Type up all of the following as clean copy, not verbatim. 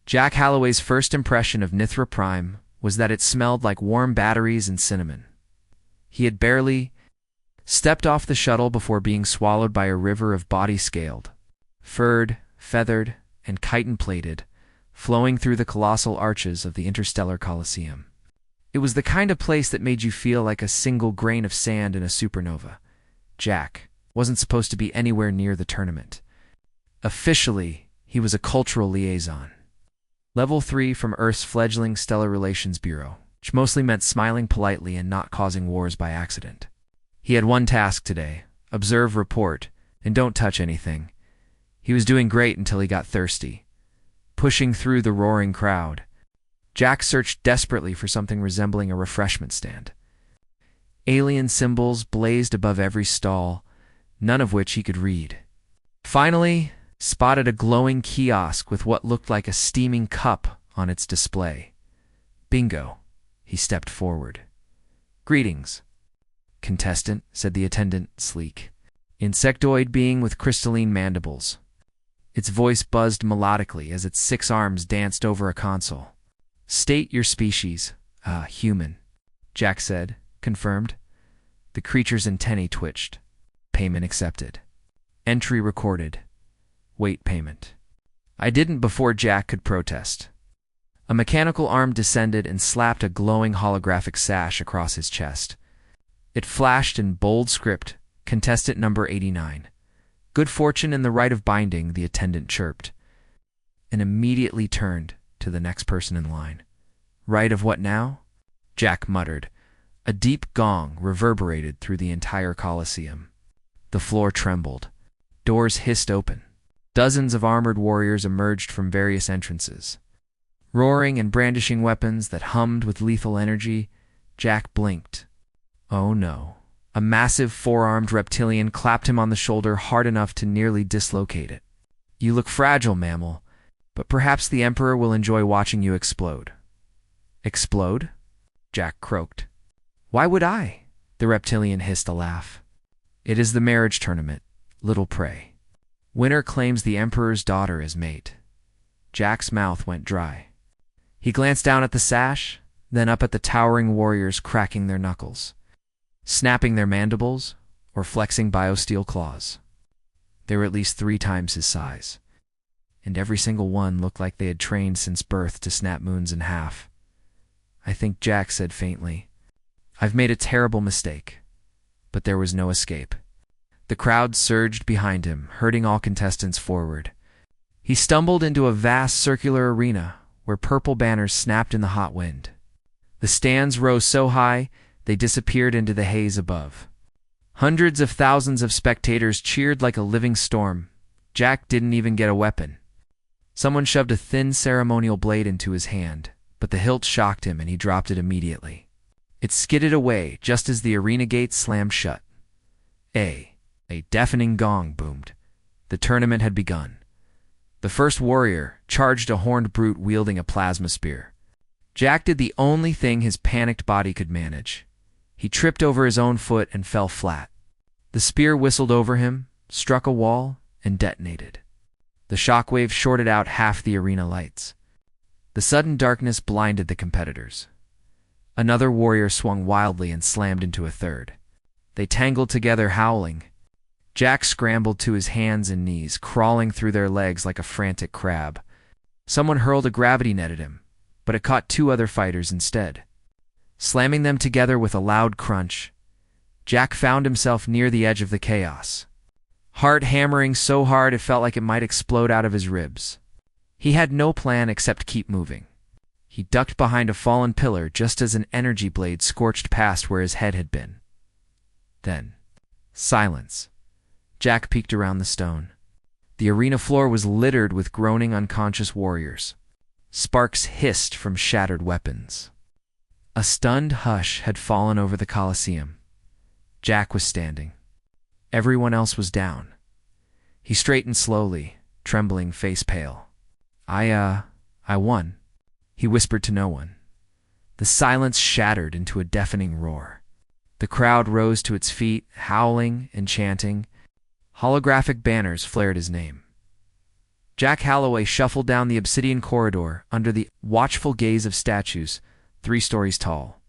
Jack Halloway's first impression of Nithra Prime was that it smelled like warm batteries and cinnamon. He had barely stepped off the shuttle before being swallowed by a river of body scaled, furred, feathered, and chitin-plated, flowing through the colossal arches of the interstellar Coliseum. It was the kind of place that made you feel like a single grain of sand in a supernova. Jack wasn't supposed to be anywhere near the tournament. Officially, he was a cultural liaison. Level 3 from Earth's fledgling Stellar Relations Bureau, which mostly meant smiling politely and not causing wars by accident. He had one task today: observe, report, and don't touch anything. He was doing great until he got thirsty. Pushing through the roaring crowd, Jack searched desperately for something resembling a refreshment stand. Alien symbols blazed above every stall, none of which he could read. Finally, spotted a glowing kiosk with what looked like a steaming cup on its display. Bingo. He stepped forward. "Greetings, contestant," said the attendant, sleek. Insectoid being with crystalline mandibles. Its voice buzzed melodically as its 6 arms danced over a console. "State your species." Human," Jack said, confirmed. The creature's antennae twitched. "Payment accepted. Entry recorded. Wait payment." I didn't before Jack could protest. A mechanical arm descended and slapped a glowing holographic sash across his chest. It flashed in bold script, "Contestant number 89. Good fortune and the right of binding," the attendant chirped, and immediately turned to the next person in line. "Right of what now?" Jack muttered. A deep gong reverberated through the entire Coliseum. The floor trembled. Doors hissed open. Dozens of armored warriors emerged from various entrances. Roaring and brandishing weapons that hummed with lethal energy, Jack blinked. Oh no. A massive 4-armed reptilian clapped him on the shoulder hard enough to nearly dislocate it. "You look fragile, mammal, but perhaps the Emperor will enjoy watching you explode." "Explode?" Jack croaked. "Why would I?" The reptilian hissed a laugh. "It is the marriage tournament, little prey. Winner claims the Emperor's daughter as mate." Jack's mouth went dry. He glanced down at the sash, then up at the towering warriors cracking their knuckles, snapping their mandibles, or flexing biosteel claws. They were at least 3 times his size, and every single one looked like they had trained since birth to snap moons in half. "I think," Jack said faintly, "I've made a terrible mistake." But there was no escape. The crowd surged behind him, herding all contestants forward. He stumbled into a vast circular arena where purple banners snapped in the hot wind. The stands rose so high they disappeared into the haze above. Hundreds of thousands of spectators cheered like a living storm. Jack didn't even get a weapon. Someone shoved a thin ceremonial blade into his hand, but the hilt shocked him and he dropped it immediately. It skidded away just as the arena gates slammed shut. A deafening gong boomed. The tournament had begun. The first warrior charged a horned brute wielding a plasma spear. Jack did the only thing his panicked body could manage. He tripped over his own foot and fell flat. The spear whistled over him, struck a wall, and detonated. The shockwave shorted out half the arena lights. The sudden darkness blinded the competitors. Another warrior swung wildly and slammed into a third. They tangled together, howling. Jack scrambled to his hands and knees, crawling through their legs like a frantic crab. Someone hurled a gravity net at him, but it caught 2 other fighters instead. Slamming them together with a loud crunch, Jack found himself near the edge of the chaos. Heart hammering so hard it felt like it might explode out of his ribs. He had no plan except keep moving. He ducked behind a fallen pillar just as an energy blade scorched past where his head had been. Then, silence. Jack peeked around the stone. The arena floor was littered with groaning unconscious warriors. Sparks hissed from shattered weapons. A stunned hush had fallen over the Coliseum. Jack was standing. Everyone else was down. He straightened slowly, trembling, face pale. I won," he whispered to no one. The silence shattered into a deafening roar. The crowd rose to its feet, howling and chanting. Holographic banners flared his name. Jack Halloway shuffled down the obsidian corridor under the watchful gaze of statues, 3 stories tall.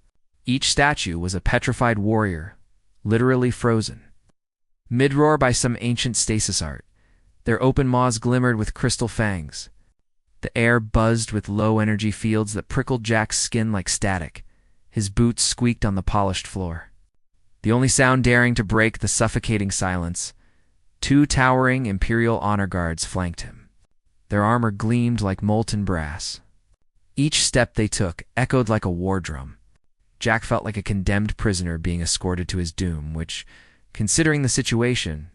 Each statue was a petrified warrior, literally frozen. Mid-roar by some ancient stasis art, their open maws glimmered with crystal fangs. The air buzzed with low-energy fields that prickled Jack's skin like static. His boots squeaked on the polished floor. The only sound daring to break the suffocating silence, 2 towering Imperial honor guards flanked him. Their armor gleamed like molten brass. Each step they took echoed like a war drum. Jack felt like a condemned prisoner being escorted to his doom, which, considering the situation,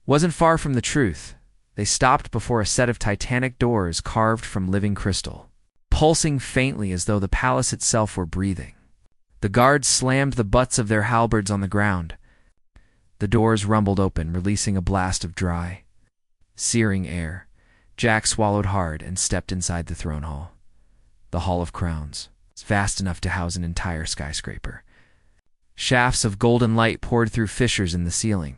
wasn't far from the truth. They stopped before a set of titanic doors carved from living crystal, pulsing faintly as though the palace itself were breathing. The guards slammed the butts of their halberds on the ground. The doors rumbled open, releasing a blast of dry, searing air. Jack swallowed hard and stepped inside the throne hall. The Hall of Crowns. It's vast enough to house an entire skyscraper. Shafts of golden light poured through fissures in the ceiling,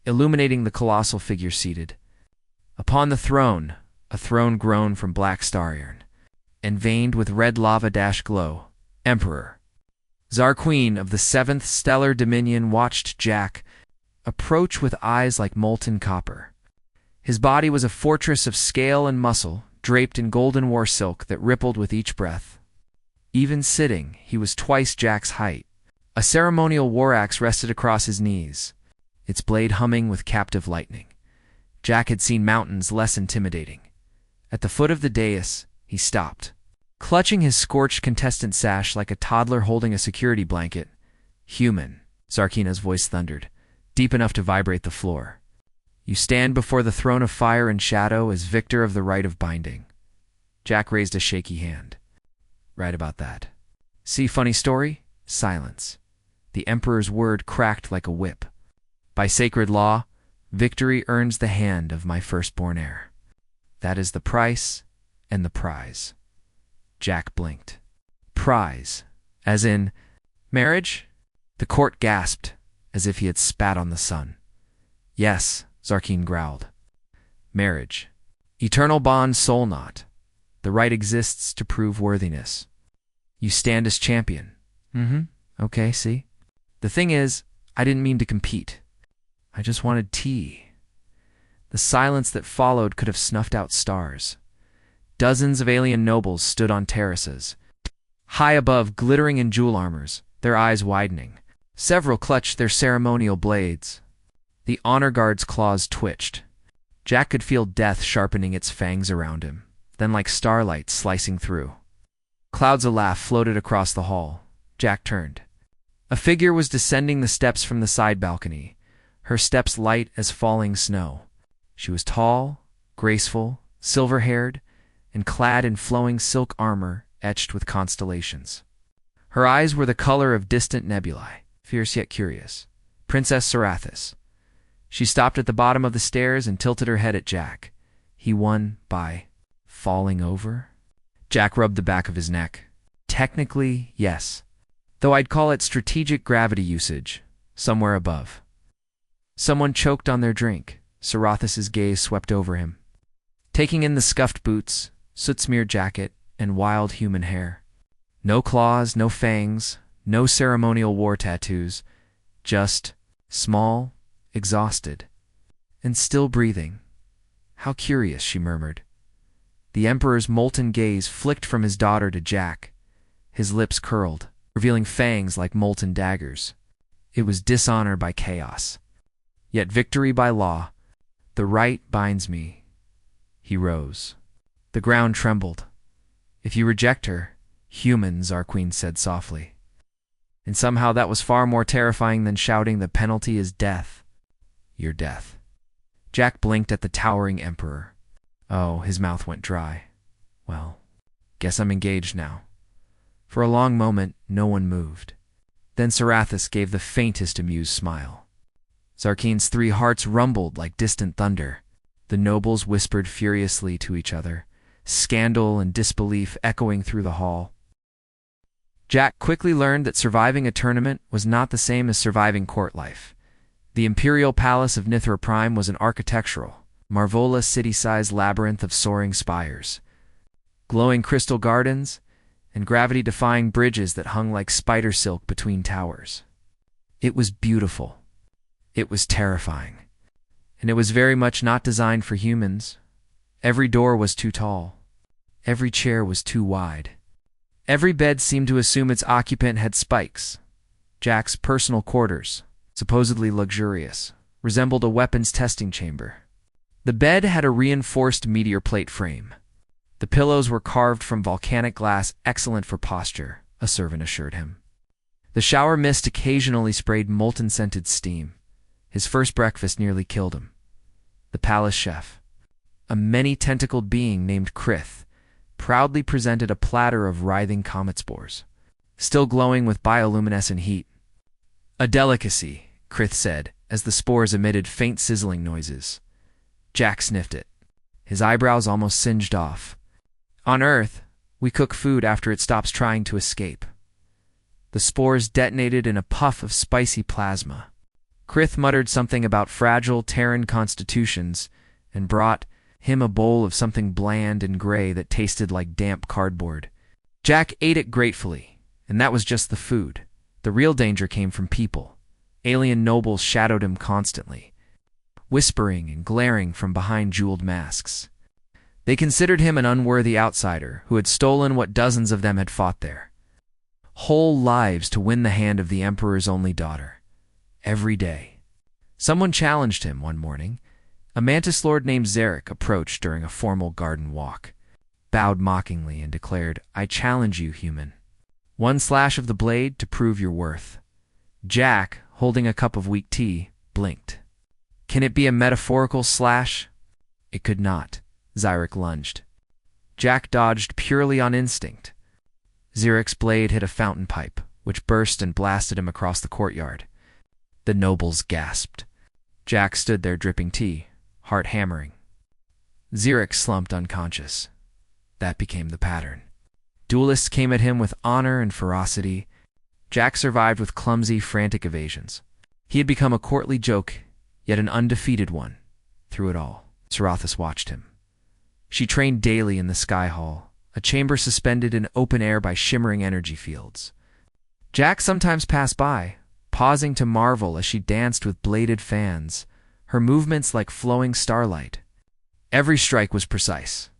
illuminating the colossal figure seated. Upon the throne, a throne grown from black star iron, and veined with red lava-glow, Emperor Zarqueen of the 7th Stellar Dominion watched Jack approach with eyes like molten copper. His body was a fortress of scale and muscle, draped in golden war silk that rippled with each breath. Even sitting, he was twice Jack's height. A ceremonial war axe rested across his knees, its blade humming with captive lightning. Jack had seen mountains less intimidating. At the foot of the dais, he stopped, clutching his scorched contestant sash like a toddler holding a security blanket. "Human," Zarkina's voice thundered, deep enough to vibrate the floor. "You stand before the throne of fire and shadow as victor of the right of binding." Jack raised a shaky hand. "Right about that. See funny story?" Silence. The Emperor's word cracked like a whip. "By sacred law, victory earns the hand of my firstborn heir. That is the price and the prize." Jack blinked. "Prize? As in marriage?" The court gasped, as if he had spat on the sun. "Yes," Zarkeen growled. "Marriage. Eternal bond, soul knot. The right exists to prove worthiness. You stand as champion." Okay, see? "The thing is, I didn't mean to compete. I just wanted tea." The silence that followed could have snuffed out stars. Dozens of alien nobles stood on terraces, high above, glittering in jewel armors, their eyes widening. Several clutched their ceremonial blades. The honor guard's claws twitched. Jack could feel death sharpening its fangs around him, then like starlight slicing through. Clouds of laugh floated across the hall. Jack turned. A figure was descending the steps from the side balcony, her steps light as falling snow. She was tall, graceful, silver-haired, and clad in flowing silk armor etched with constellations. Her eyes were the color of distant nebulae, fierce yet curious. Princess Sarathis. She stopped at the bottom of the stairs and tilted her head at Jack. He won by falling over? Jack rubbed the back of his neck. Technically, yes, though I'd call it strategic gravity usage, somewhere above. Someone choked on their drink. Sarathis's gaze swept over him, taking in the scuffed boots, soot-smeared jacket, and wild human hair. No claws, no fangs, no ceremonial war tattoos, just small, exhausted, and still breathing. "How curious," she murmured. The Emperor's molten gaze flicked from his daughter to Jack. His lips curled, revealing fangs like molten daggers. It was dishonor by chaos, yet victory by law. "The right binds me." He rose. The ground trembled. "If you reject her, human," Zarqueen said softly. And somehow that was far more terrifying than shouting, "The penalty is death." "Your death." Jack blinked at the towering Emperor. Oh, his mouth went dry. "Well, guess I'm engaged now." For a long moment, no one moved. Then Sarathis gave the faintest amused smile. Zarkeen's 3 hearts rumbled like distant thunder. The nobles whispered furiously to each other, scandal and disbelief echoing through the hall. Jack quickly learned that surviving a tournament was not the same as surviving court life. The imperial palace of Nithra Prime was an architectural, Marvola city-sized labyrinth of soaring spires, glowing crystal gardens, and gravity-defying bridges that hung like spider silk between towers. It was beautiful. It was terrifying. And it was very much not designed for humans. Every door was too tall. Every chair was too wide. Every bed seemed to assume its occupant had spikes. Jack's personal quarters, supposedly luxurious, resembled a weapons testing chamber. The bed had a reinforced meteor plate frame. The pillows were carved from volcanic glass, excellent for posture, a servant assured him. The shower mist occasionally sprayed molten-scented steam. His first breakfast nearly killed him. The palace chef, a many-tentacled being named Krith, proudly presented a platter of writhing comet spores, still glowing with bioluminescent heat. A delicacy, Krith said, as the spores emitted faint sizzling noises. Jack sniffed it. His eyebrows almost singed off. On Earth, we cook food after it stops trying to escape. The spores detonated in a puff of spicy plasma. Krith muttered something about fragile Terran constitutions and brought him a bowl of something bland and gray that tasted like damp cardboard. Jack ate it gratefully, and that was just the food. The real danger came from people. Alien nobles shadowed him constantly, whispering and glaring from behind jeweled masks. They considered him an unworthy outsider who had stolen what dozens of them had fought there. Whole lives to win the hand of the Emperor's only daughter. Every day. Someone challenged him one morning. A mantis lord named Zarek approached during a formal garden walk, bowed mockingly and declared, "I challenge you, human. One slash of the blade to prove your worth." Jack, holding a cup of weak tea, blinked. Can it be a metaphorical slash? It could not. Zarek lunged. Jack dodged purely on instinct. Zarek's blade hit a fountain pipe, which burst and blasted him across the courtyard. The nobles gasped. Jack stood there dripping tea, heart hammering. Zarek slumped unconscious. That became the pattern. Duelists came at him with honor and ferocity. Jack survived with clumsy, frantic evasions. He had become a courtly joke, yet an undefeated one. Through it all, Sarathis watched him. She trained daily in the Sky Hall, a chamber suspended in open air by shimmering energy fields. Jack sometimes passed by, pausing to marvel as she danced with bladed fans, her movements like flowing starlight. Every strike was precise.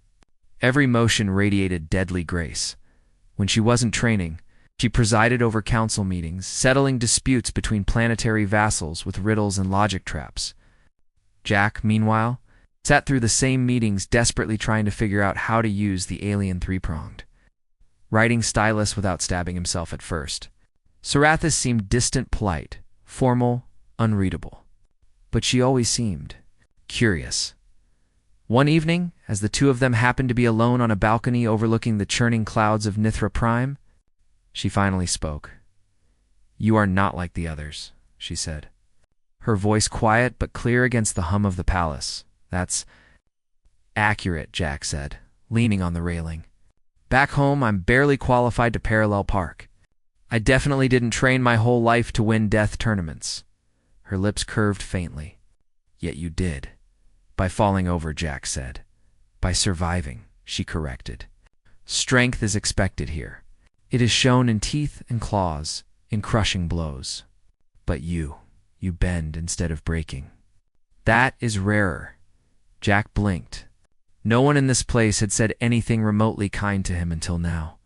Every motion radiated deadly grace. When she wasn't training, she presided over council meetings, settling disputes between planetary vassals with riddles and logic traps. Jack, meanwhile, sat through the same meetings desperately trying to figure out how to use the alien three-pronged. Writing stylus without stabbing himself at first. Sarathis seemed distant, polite, formal, unreadable. But she always seemed curious. One evening, as the two of them happened to be alone on a balcony overlooking the churning clouds of Nithra Prime, she finally spoke. "You are not like the others," she said. Her voice quiet but clear against the hum of the palace. "That's accurate," Jack said, leaning on the railing. "Back home, I'm barely qualified to parallel park. I definitely didn't train my whole life to win death tournaments." Her lips curved faintly. "Yet you did." "By falling over," Jack said. "By surviving," she corrected. "Strength is expected here. It is shown in teeth and claws, in crushing blows. But you bend instead of breaking. That is rarer." Jack blinked. No one in this place had said anything remotely kind to him until now.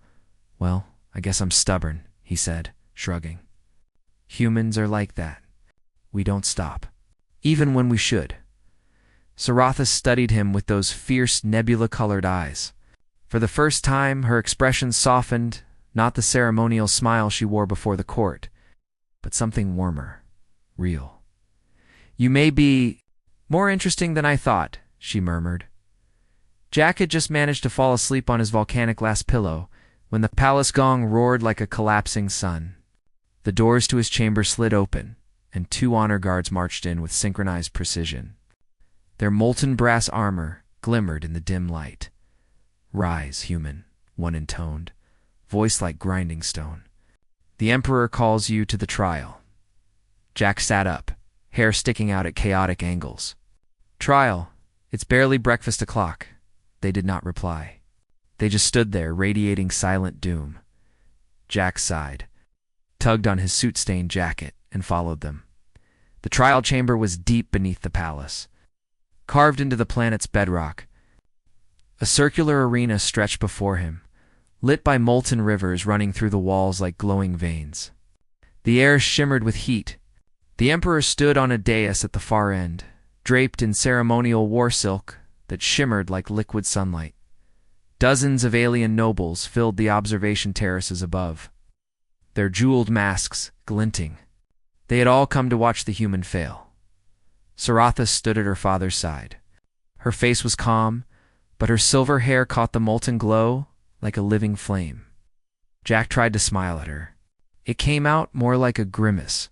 "Well, I guess I'm stubborn," he said, shrugging. "Humans are like that. We don't stop, even when we should." Sarathis studied him with those fierce nebula-colored eyes. For the first time, her expression softened, not the ceremonial smile she wore before the court, but something warmer, real. "You may be more interesting than I thought," she murmured. Jack had just managed to fall asleep on his volcanic glass pillow when the palace gong roared like a collapsing sun. The doors to his chamber slid open, and two honor guards marched in with synchronized precision. Their molten brass armor glimmered in the dim light. "Rise, human," one intoned, voice like grinding stone. "The Emperor calls you to the trial." Jack sat up, hair sticking out at chaotic angles. "Trial? "It's barely breakfast o'clock." They did not reply. They just stood there, radiating silent doom. Jack sighed, tugged on his soot-stained jacket, and followed them. The trial chamber was deep beneath the palace, carved into the planet's bedrock. A circular arena stretched before him, lit by molten rivers running through the walls like glowing veins. The air shimmered with heat. The emperor stood on a dais at the far end, draped in ceremonial war silk that shimmered like liquid sunlight. Dozens of alien nobles filled the observation terraces above, their jeweled masks glinting. They had all come to watch the human fail. Sarathis stood at her father's side. Her face was calm, but her silver hair caught the molten glow like a living flame. Jack tried to smile at her. It came out more like a grimace.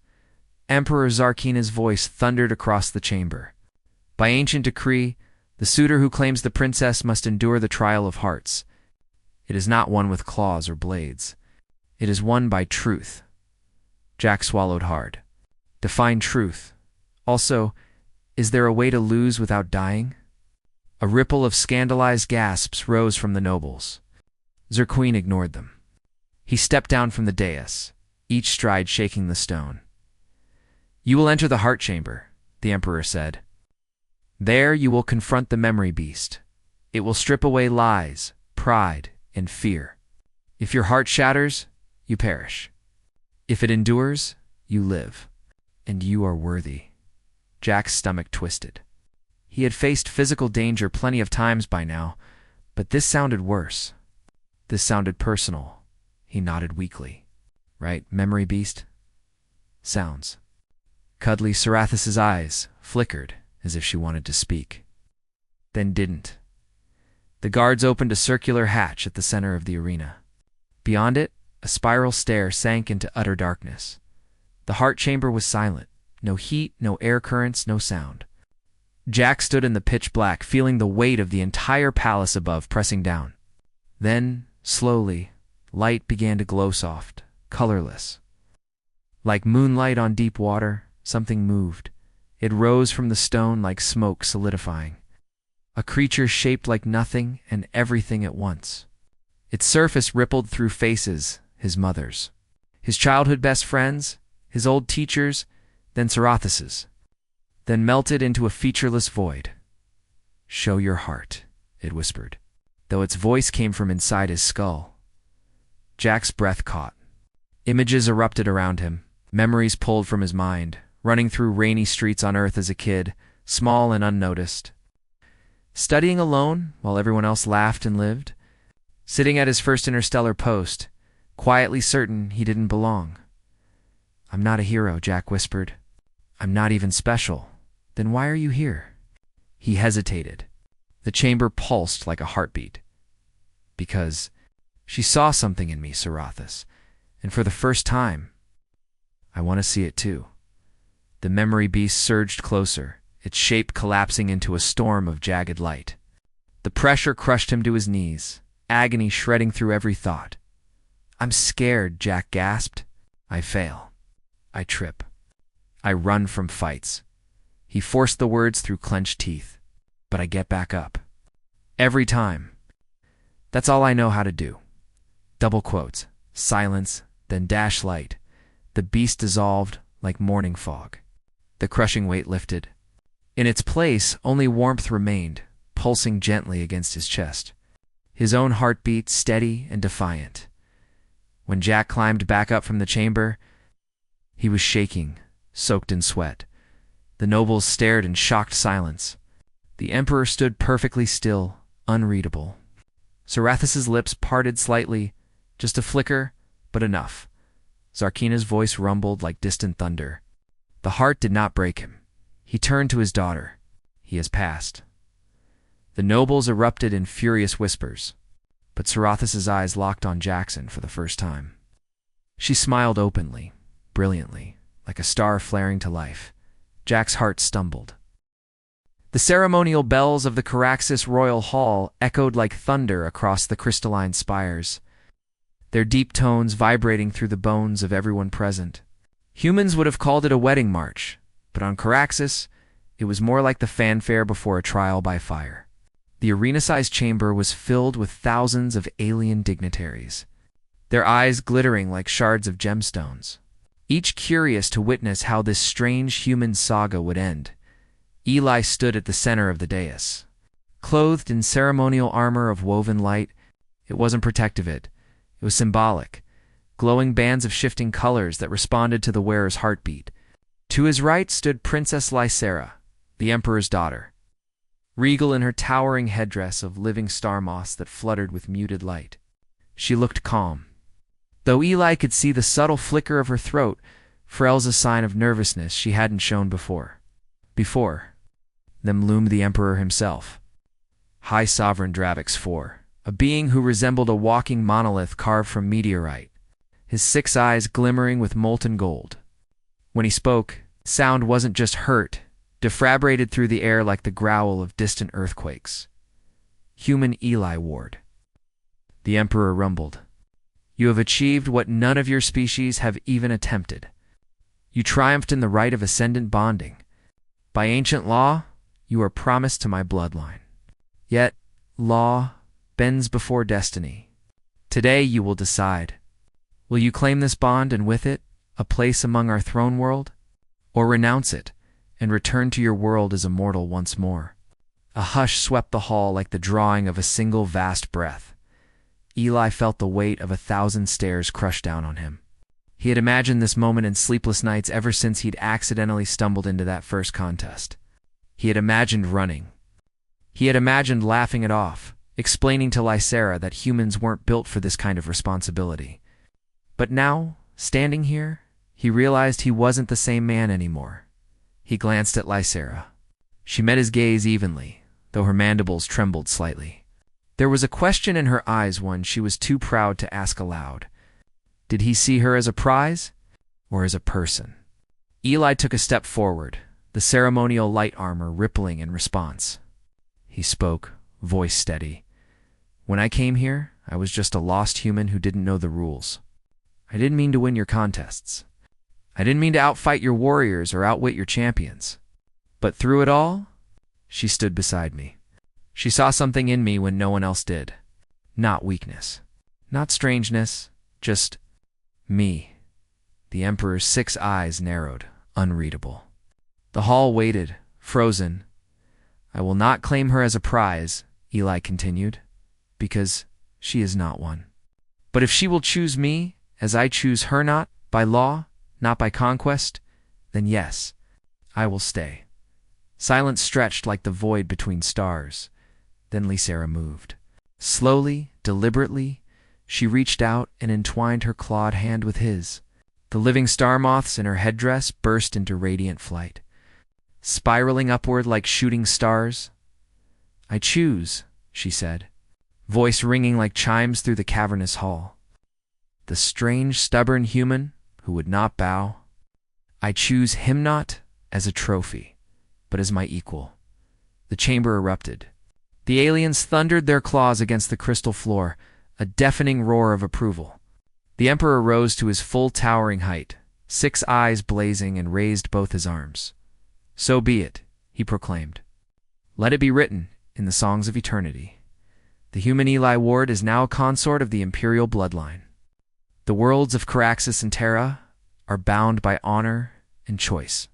Emperor Zarkina's voice thundered across the chamber. By ancient decree, the suitor who claims the princess must endure the trial of hearts. It is not won with claws or blades. It is won by truth. Jack swallowed hard. Define truth. Also, is there a way to lose without dying? A ripple of scandalized gasps rose from the nobles. Zerquine ignored them. He stepped down from the dais, each stride shaking the stone. "You will enter the heart chamber," the emperor said. "There you will confront the memory beast. It will strip away lies, pride, and fear. If your heart shatters, you perish. If it endures, you live. And you are worthy." Jack's stomach twisted. He had faced physical danger plenty of times by now, but this sounded worse. This sounded personal. He nodded weakly. "Right, memory beast?" "Sounds." Cuddly Sarathis's eyes flickered as if she wanted to speak, then didn't. The guards opened a circular hatch at the center of the arena. Beyond it, a spiral stair sank into utter darkness. The heart chamber was silent. No heat, no air currents, no sound. Jack stood in the pitch black, feeling the weight of the entire palace above pressing down. Then, slowly, light began to glow soft, colorless. Like moonlight on deep water, something moved. It rose from the stone like smoke solidifying. A creature shaped like nothing and everything at once. Its surface rippled through faces, his mother's, his childhood best friends, his old teachers, then Sarathis's, then melted into a featureless void. "Show your heart," it whispered, though its voice came from inside his skull. Jack's breath caught. Images erupted around him, memories pulled from his mind, running through rainy streets on Earth as a kid, small and unnoticed. Studying alone while everyone else laughed and lived. Sitting at his first interstellar post, quietly certain he didn't belong. "I'm not a hero," Jack whispered. "I'm not even special. Then why are you here?" He hesitated. The chamber pulsed like a heartbeat. "Because she saw something in me, Sarathis, and for the first time, I want to see it too." The memory beast surged closer, its shape collapsing into a storm of jagged light. The pressure crushed him to his knees, agony shredding through every thought. "I'm scared," Jack gasped. "I fail. I trip. I run from fights." He forced the words through clenched teeth. "But I get back up. Every time. That's all I know how to do." Double quotes, silence, then dash light. The beast dissolved like morning fog. The crushing weight lifted. In its place, only warmth remained, pulsing gently against his chest. His own heartbeat steady and defiant. When Jack climbed back up from the chamber, he was shaking, soaked in sweat. The nobles stared in shocked silence. The emperor stood perfectly still, unreadable. Sarathis's lips parted slightly, just a flicker, but enough. Zarkina's voice rumbled like distant thunder. The heart did not break him. He turned to his daughter. "He has passed." The nobles erupted in furious whispers, but Sarathis's eyes locked on Jackson for the first time. She smiled openly, brilliantly, like a star flaring to life. Jack's heart stumbled. The ceremonial bells of the Caraxes Royal Hall echoed like thunder across the crystalline spires, their deep tones vibrating through the bones of everyone present. Humans would have called it a wedding march, but on Caraxes, it was more like the fanfare before a trial by fire. The arena-sized chamber was filled with thousands of alien dignitaries, their eyes glittering like shards of gemstones, each curious to witness how this strange human saga would end. Eli stood at the center of the dais. Clothed in ceremonial armor of woven light, it wasn't protective, it was symbolic, glowing bands of shifting colors that responded to the wearer's heartbeat. To his right stood Princess Lysera, the Emperor's daughter, regal in her towering headdress of living star moss that fluttered with muted light. She looked calm, though Eli could see the subtle flicker of her throat, Pharrell's a sign of nervousness she hadn't shown before. Before them loomed the Emperor himself, High Sovereign Dravix IV, a being who resembled a walking monolith carved from meteorite, his 6 eyes glimmering with molten gold. When he spoke, sound wasn't just hurt, defrabrated through the air like the growl of distant earthquakes. Human Eli Ward. The Emperor rumbled. You have achieved what none of your species have even attempted. You triumphed in the rite of ascendant bonding. By ancient law, you are promised to my bloodline. Yet, law bends before destiny. Today you will decide. Will you claim this bond and with it, a place among our throne world? Or renounce it, and return to your world as a mortal once more? A hush swept the hall like the drawing of a single vast breath. Eli felt the weight of 1,000 stares crush down on him. He had imagined this moment in sleepless nights ever since he'd accidentally stumbled into that first contest. He had imagined running. He had imagined laughing it off, explaining to Lysera that humans weren't built for this kind of responsibility. But now, standing here, he realized he wasn't the same man anymore. He glanced at Lysera. She met his gaze evenly, though her mandibles trembled slightly. There was a question in her eyes, one she was too proud to ask aloud. Did he see her as a prize, or as a person? Eli took a step forward, the ceremonial light armor rippling in response. He spoke, voice steady. When I came here, I was just a lost human who didn't know the rules. I didn't mean to win your contests. I didn't mean to outfight your warriors or outwit your champions. But through it all, she stood beside me. She saw something in me when no one else did. Not weakness. Not strangeness. Just me. The Emperor's 6 eyes narrowed, unreadable. The hall waited, frozen. I will not claim her as a prize, Eli continued, because she is not one. But if she will choose me, as I choose her, not by law, not by conquest, then yes, I will stay. Silence stretched like the void between stars. Then Lysera moved. Slowly, deliberately, she reached out and entwined her clawed hand with his. The living star moths in her headdress burst into radiant flight, spiraling upward like shooting stars. I choose, she said, voice ringing like chimes through the cavernous hall. The strange, stubborn human who would not bow. I choose him not as a trophy, but as my equal. The chamber erupted. The aliens thundered their claws against the crystal floor, a deafening roar of approval. The Emperor rose to his full towering height, 6 eyes blazing, and raised both his arms. So be it, he proclaimed. Let it be written in the songs of eternity. The human Eli Ward is now a consort of the imperial bloodline. The worlds of Caraxes and Terra are bound by honor and choice.